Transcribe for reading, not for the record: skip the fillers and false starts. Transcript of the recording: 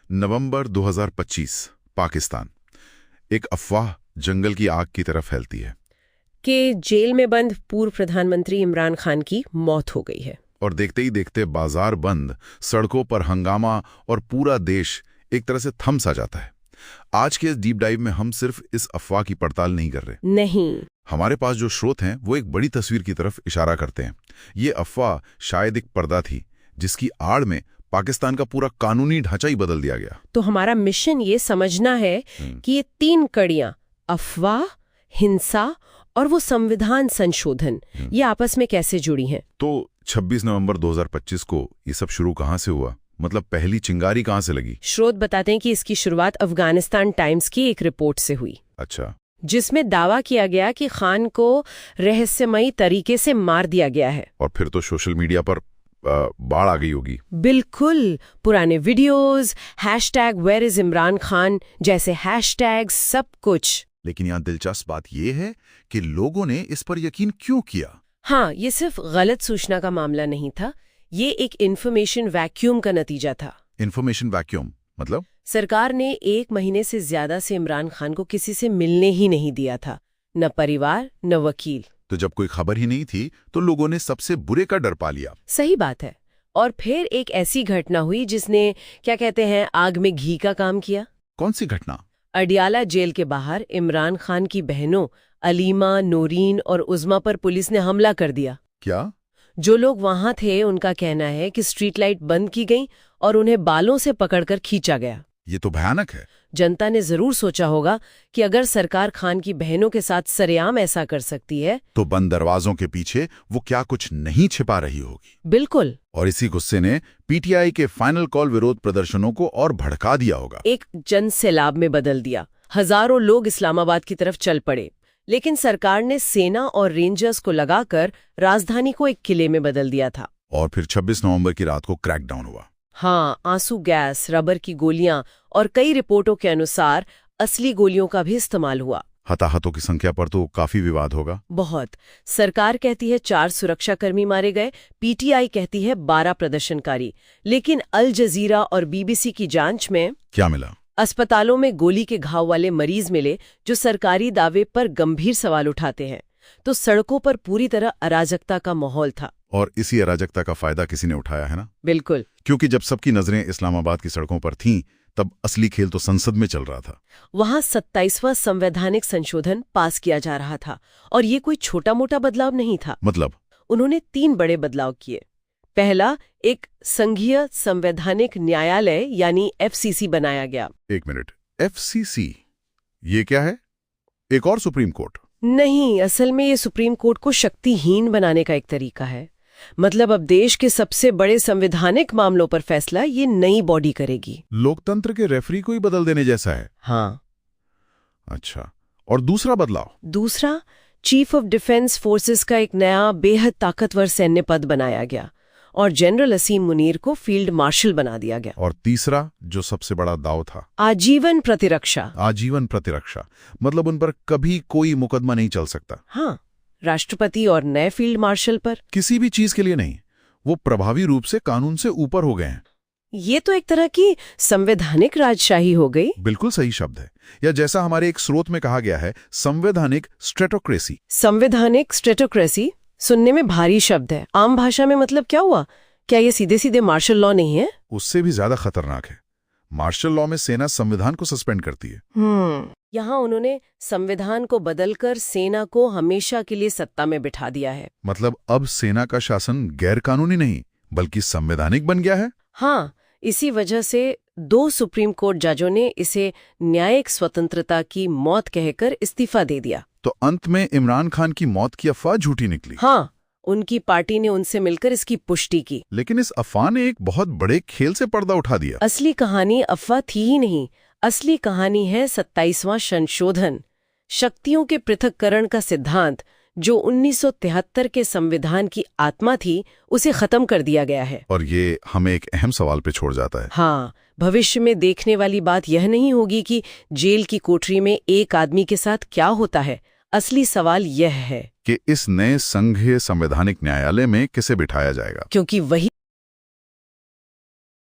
नवंबर 2025 पाकिस्तान। एक अफवाह जंगल की आग की तरह फैलती है कि जेल में बंद पूर्व प्रधानमंत्री इमरान खान की मौत हो गई है। और देखते ही देखते बाजार बंद, सड़कों पर हंगामा और पूरा देश एक तरह से थम सा जाता है। आज के इस डीप डाइव में हम सिर्फ इस अफवाह की पड़ताल नहीं कर रहे। नहीं, हमारे पास जो स्रोत हैं वो एक बड़ी तस्वीर की तरफ इशारा करते हैं। ये अफवाह शायद एक पर्दा थी जिसकी आड़ में पाकिस्तान का पूरा कानूनी ढांचा ही बदल दिया गया। तो हमारा मिशन ये समझना है कि ये तीन कड़ियां, अफवाह, हिंसा और वो संविधान संशोधन, ये आपस में कैसे जुड़ी हैं। तो 26 नवंबर 2025 को ये सब शुरू कहाँ से हुआ? मतलब पहली चिंगारी कहाँ से लगी? स्रोत बताते हैं कि इसकी शुरुआत अफगानिस्तान टाइम्स की एक रिपोर्ट से हुई। अच्छा। जिसमें दावा किया गया कि खान को रहस्यमयी तरीके से मार दिया गया है। और फिर तो सोशल मीडिया पर बाढ़ आ गई होगी। बिल्कुल, पुराने videos, #where is Imran Khan जैसे हैशटैग्स, सब कुछ। लेकिन यहाँ दिलचस्प बात यह है कि लोगों ने इस पर यकीन क्यों किया? हाँ, ये सिर्फ गलत सूचना का मामला नहीं था, ये एक इन्फॉर्मेशन वैक्यूम का नतीजा था। इन्फॉर्मेशन वैक्यूम मतलब? सरकार ने 1 महीने से ज्यादा से इमरान खान को किसी से मिलने ही नहीं दिया था, न परिवार न वकील। तो जब कोई खबर ही नहीं थी तो लोगों ने सबसे बुरे का डर पा लिया। सही बात है। और फिर एक ऐसी घटना हुई जिसने, क्या कहते हैं, आग में घी का काम किया। कौन सी घटना? अडियाला जेल के बाहर इमरान खान की बहनों अलीमा, नूरीन और उज़्मा पर पुलिस ने हमला कर दिया। क्या? जो लोग वहां थे उनका कहना है कि स्ट्रीट लाइट बंद की गई और उन्हें बालों से पकड़कर खींचा गया। ये तो भयानक है। जनता ने जरूर सोचा होगा कि अगर सरकार खान की बहनों के साथ सरेआम ऐसा कर सकती है तो बंद दरवाजों के पीछे वो क्या कुछ नहीं छिपा रही होगी। बिल्कुल। और इसी गुस्से ने पीटीआई के फाइनल कॉल विरोध प्रदर्शनों को और भड़का दिया होगा। एक जन सैलाब में बदल दिया। हजारों लोग इस्लामाबाद की तरफ चल पड़े, लेकिन सरकार ने सेना और रेंजर्स को लगाकर राजधानी को एक किले में बदल दिया था। और फिर 26 नवंबर की रात को क्रैकडाउन हुआ। हाँ, आंसू गैस, रबर की गोलियां और कई रिपोर्टों के अनुसार असली गोलियों का भी इस्तेमाल हुआ। हताहतों की संख्या पर तो काफी विवाद होगा। बहुत। सरकार कहती है 4 सुरक्षाकर्मी मारे गए, पीटीआई कहती है 12 प्रदर्शनकारी। लेकिन अल जजीरा और बीबीसी की जांच में क्या मिला? अस्पतालों में गोली के घाव वाले मरीज मिले जो सरकारी दावे पर गंभीर सवाल उठाते हैं। तो सड़कों पर पूरी तरह अराजकता का माहौल था। और इसी अराजकता का फायदा किसी ने उठाया है ना? बिल्कुल। क्योंकि जब सबकी नजरें इस्लामाबाद की सड़कों पर थीं, तब असली खेल तो संसद में चल रहा था। वहां 27वां संवैधानिक संशोधन पास किया जा रहा था और ये कोई छोटा मोटा बदलाव नहीं था। मतलब? उन्होंने 3 बड़े बदलाव किए। पहला, एक संघीय संवैधानिक न्यायालय यानी FCC बनाया गया। 1 मिनट, FCC ये क्या है? एक और सुप्रीम कोर्ट? नहीं, असल में ये सुप्रीम कोर्ट को शक्तिहीन बनाने का एक तरीका है। मतलब अब देश के सबसे बड़े संवैधानिक मामलों पर फैसला ये नई बॉडी करेगी। लोकतंत्र के रेफरी को ही बदल देने जैसा है। हाँ। अच्छा, और दूसरा बदलाव? दूसरा, चीफ ऑफ डिफेंस फोर्सेस का एक नया बेहद ताकतवर सैन्य पद बनाया गया और जनरल असीम मुनीर को फील्ड मार्शल बना दिया गया। और तीसरा, जो सबसे बड़ा दाव था, आजीवन प्रतिरक्षा। आजीवन प्रतिरक्षा मतलब उन पर कभी कोई मुकदमा नहीं चल सकता। हाँ, राष्ट्रपति और नए फील्ड मार्शल पर किसी भी चीज के लिए नहीं। वो प्रभावी रूप से कानून से ऊपर हो गए हैं। ये तो एक तरह की संवैधानिक राजशाही हो गई। बिल्कुल सही शब्द है, या जैसा हमारे एक स्रोत में कहा गया है, संवैधानिक स्ट्रेटोक्रेसी। संवैधानिक स्ट्रेटोक्रेसी सुनने में भारी शब्द है। आम भाषा में मतलब क्या हुआ? क्या ये सीधे सीधे मार्शल लॉ नहीं है? उससे भी ज्यादा खतरनाक है। मार्शल लॉ में सेना संविधान को सस्पेंड करती है। यहाँ उन्होंने संविधान को बदलकर सेना को हमेशा के लिए सत्ता में बिठा दिया है। मतलब अब सेना का शासन गैर कानूनी नहीं बल्कि संवैधानिक बन गया है। हाँ, इसी वजह से 2 सुप्रीम कोर्ट जजों ने इसे न्यायिक स्वतंत्रता की मौत कहकर इस्तीफा दे दिया। तो अंत में इमरान खान की मौत की अफवाह झूठी निकली। हाँ, उनकी पार्टी ने उनसे मिलकर इसकी पुष्टि की। लेकिन इस अफवाह ने एक बहुत बड़े खेल से पर्दा उठा दिया। असली कहानी अफवाह थी ही नहीं। असली कहानी है 27वां संशोधन, शक्तियों के पृथक्करण का सिद्धांत, जो 1973 के संविधान की आत्मा थी, उसे खत्म कर दिया गया है। और ये हमें एक अहम सवाल पे छोड़ जाता है। हाँ, भविष्य में देखने वाली बात यह नहीं होगी कि जेल की कोठरी में एक आदमी के साथ क्या होता है। असली सवाल यह है कि इस नए संघीय संवैधानिक न्यायालय में किसे बिठाया जाएगा, क्योंकि वही